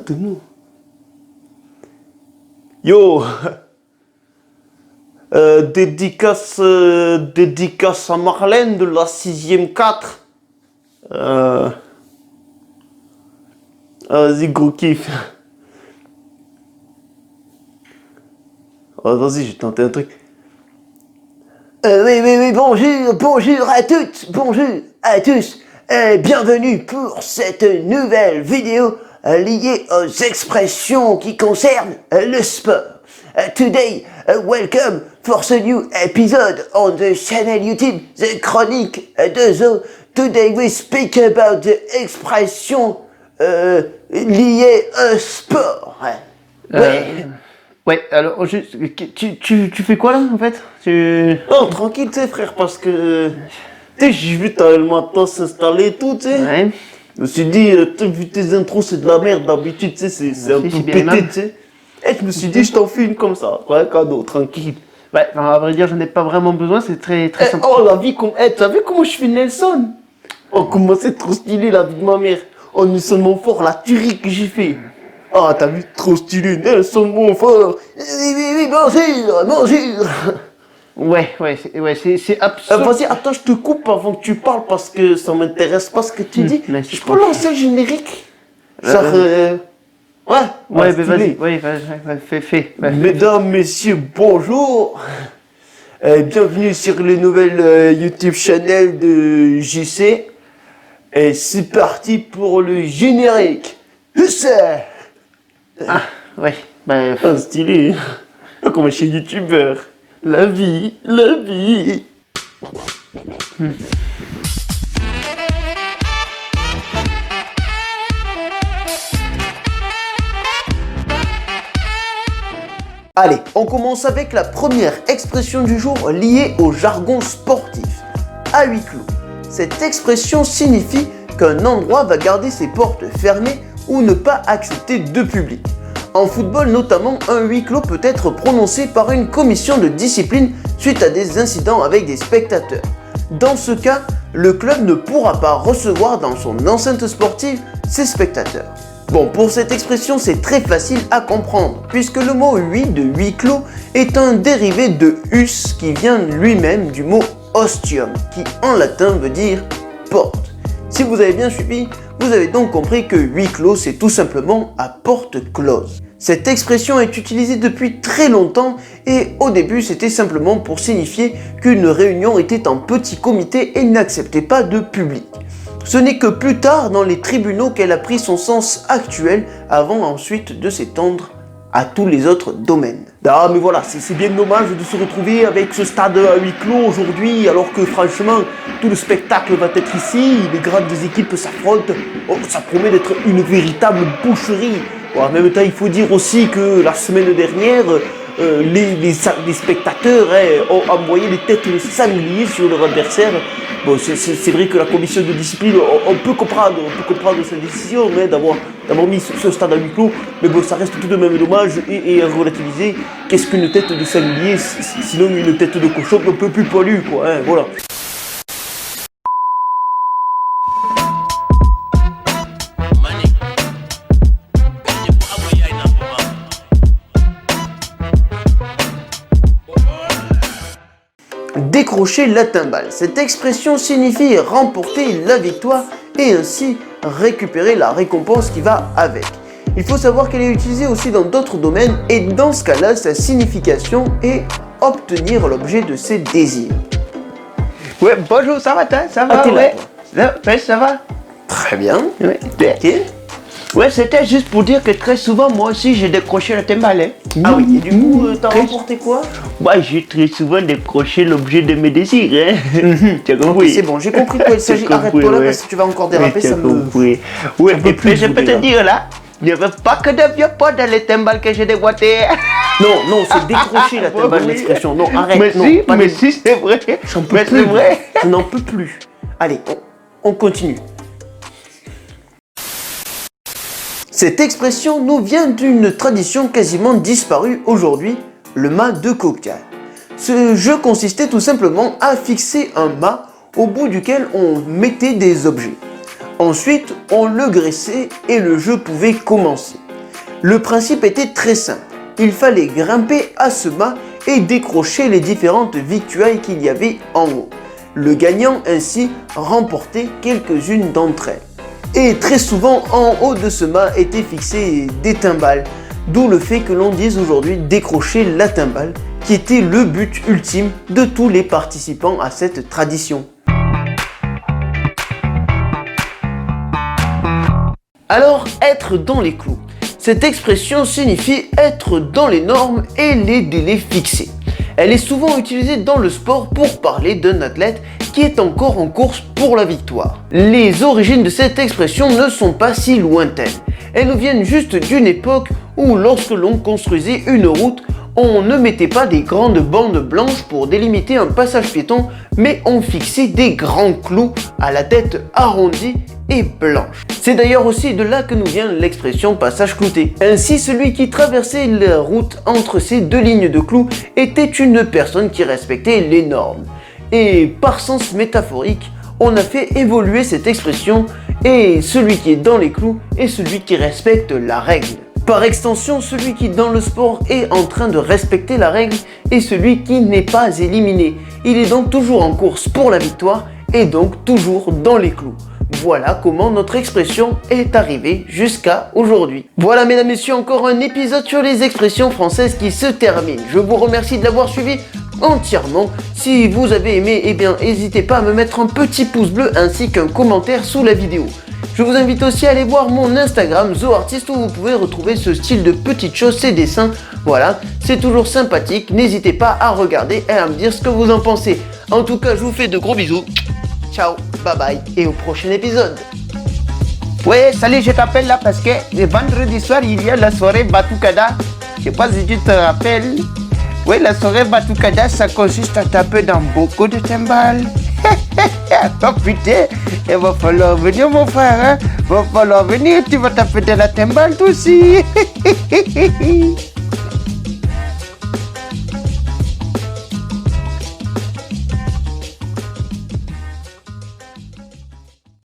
Attends-moi. Yo. Dédicace à Marlène de la 6ème 4. Vas-y, gros kiff. Vas-y, je vais tenter un truc. Oui, bonjour à toutes, bonjour à tous. Bienvenue pour cette nouvelle vidéo liée aux expressions qui concernent le sport. Today, welcome for the new episode on the channel YouTube, The Chronique de Zo. Today we speak about the expression liées au sport. Ouais, alors, tu fais quoi là en fait Non, tranquille, tu sais, frère, parce que. Tu sais, j'ai vu le matin s'installer et tout, tu sais. Ouais. Je me suis dit, vu tes intros, c'est de la merde d'habitude, tu sais, c'est un peu c'est bien pété, aimable. tu sais. Et je me suis dit, je t'en fais une comme ça, ouais, cadeau, tranquille. Ouais, enfin, à vrai dire, j'en ai pas vraiment besoin, c'est très simple. Oh, la vie, t'as vu comment je fais Nelson? Oh, comment c'est trop stylé, la vie de ma mère. Oh, Nelson Montfort, la tuerie que j'ai fait. Ah, t'as vu, trop stylé, Nelson Montfort. Oui, bonjour. C'est absurde. Vas-y, attends, je te coupe avant que tu parles parce que ça m'intéresse pas ce que tu dis. mais c'est Je peux lancer le générique? Genre, ouais, Ouais, mais stylé. vas-y, ouais, fais. Ouais. Mesdames, messieurs, bonjour. Bienvenue sur le nouvel YouTube channel de JC. Et c'est parti pour le générique. C'est Ah, ouais, bah, ah, stylé. Comme chez YouTubeur. La vie. Allez, on commence avec la première expression du jour liée au jargon sportif. À huis clos. Cette expression signifie qu'un endroit va garder ses portes fermées ou ne pas accepter de public. En football notamment, un huis clos peut être prononcé par une commission de discipline suite à des incidents avec des spectateurs. Dans ce cas, le club ne pourra pas recevoir dans son enceinte sportive ses spectateurs. Bon, pour cette expression, c'est très facile à comprendre, puisque le mot huis de huis clos est un dérivé de hus qui vient lui-même du mot ostium, qui en latin veut dire porte. Si vous avez bien suivi, vous avez donc compris que huis clos, c'est tout simplement à porte close. Cette expression est utilisée depuis très longtemps et au début c'était simplement pour signifier qu'une réunion était en petit comité et n'acceptait pas de public. Ce n'est que plus tard dans les tribunaux qu'elle a pris son sens actuel avant ensuite de s'étendre à tous les autres domaines. Ah mais voilà, c'est bien dommage de se retrouver avec ce stade à huis clos aujourd'hui alors que franchement tout le spectacle va être ici, les grandes équipes s'affrontent, oh, ça promet d'être une véritable boucherie. Bon, en même temps il faut dire aussi que la semaine dernière les spectateurs ont envoyé des têtes de sangliers sur leur adversaire. Bon, c'est vrai que la commission de discipline, on peut comprendre cette décision d'avoir mis ce stade à huis clos, mais bon, ça reste tout de même dommage et à relativiser. Qu'est-ce qu'une tête de sanglier, sinon une tête de cochon un peu plus poilue, quoi, hein, voilà. Décrocher la timbale. Cette expression signifie remporter la victoire et ainsi récupérer la récompense qui va avec. Il faut savoir qu'elle est utilisée aussi dans d'autres domaines et dans ce cas-là, sa signification est obtenir l'objet de ses désirs. Ouais, bonjour, ça va, ça va, Ah, t'es là, ouais, ça va. Très bien. Ouais. Ok. Ouais, c'était juste pour dire que très souvent, moi aussi, j'ai décroché la timbale. Hein. Ah oui, et du coup, t'as Très- remporté quoi? Ouais, j'ai très souvent décroché l'objet de mes désirs. Hein. Tu as Ok, compris? c'est bon, j'ai compris de quoi il s'agit. J'ai compris, Arrête-toi là ouais. parce que tu vas encore déraper, Tu as ça me... compris. Ouais, ça me et plus puis je peux bouger, te là. dire là, il n'y avait pas que de vieux potes dans les timbales que j'ai déboîtés. Non, c'est décrocher la timbale, Oui. l'expression. Non, arrête, Mais non. si, pas mais de- si, c'est vrai. J'en peux Mais plus. c'est vrai. Je n'en peux plus. Allez, on continue. Cette expression nous vient d'une tradition quasiment disparue aujourd'hui, le mât de cocktail. Ce jeu consistait tout simplement à fixer un mât au bout duquel on mettait des objets. Ensuite, on le graissait et le jeu pouvait commencer. Le principe était très simple. Il fallait grimper à ce mât et décrocher les différentes victuailles qu'il y avait en haut. Le gagnant ainsi remportait quelques-unes d'entre elles. Et très souvent en haut de ce mât étaient fixées des timbales, d'où le fait que l'on dise aujourd'hui décrocher la timbale, qui était le but ultime de tous les participants à cette tradition. Alors, être dans les clous. Cette expression signifie être dans les normes et les délais fixés. Elle est souvent utilisée dans le sport pour parler d'un athlète qui est encore en course pour la victoire. Les origines de cette expression ne sont pas si lointaines. Elles nous viennent juste d'une époque où lorsque l'on construisait une route, on ne mettait pas des grandes bandes blanches pour délimiter un passage piéton, mais on fixait des grands clous à la tête arrondie et blanche. C'est d'ailleurs aussi de là que nous vient l'expression passage clouté. Ainsi, celui qui traversait la route entre ces deux lignes de clous était une personne qui respectait les normes. Et par sens métaphorique, on a fait évoluer cette expression et celui qui est dans les clous est celui qui respecte la règle. Par extension, celui qui dans le sport est en train de respecter la règle est celui qui n'est pas éliminé. Il est donc toujours en course pour la victoire et donc toujours dans les clous. Voilà comment notre expression est arrivée jusqu'à aujourd'hui. Voilà mesdames et messieurs, encore un épisode sur les expressions françaises qui se termine. Je vous remercie de l'avoir suivi entièrement. Si vous avez aimé, eh bien n'hésitez pas à me mettre un petit pouce bleu ainsi qu'un commentaire sous la vidéo. Je vous invite aussi à aller voir mon Instagram ZoArtist où vous pouvez retrouver ce style de petites choses, ces dessins. Voilà, c'est toujours sympathique. N'hésitez pas à regarder et à me dire ce que vous en pensez. En tout cas, je vous fais de gros bisous. Ciao, bye bye et au prochain épisode. Ouais, salut, je t'appelle là parce que le vendredi soir, il y a la soirée Batucada. Je sais pas si tu te rappelles. Oui, la soirée Batucada, ça consiste à taper dans beaucoup de timbales. Oh putain, il va falloir venir mon frère, hein? Va falloir venir, tu vas taper de la timbale toi aussi.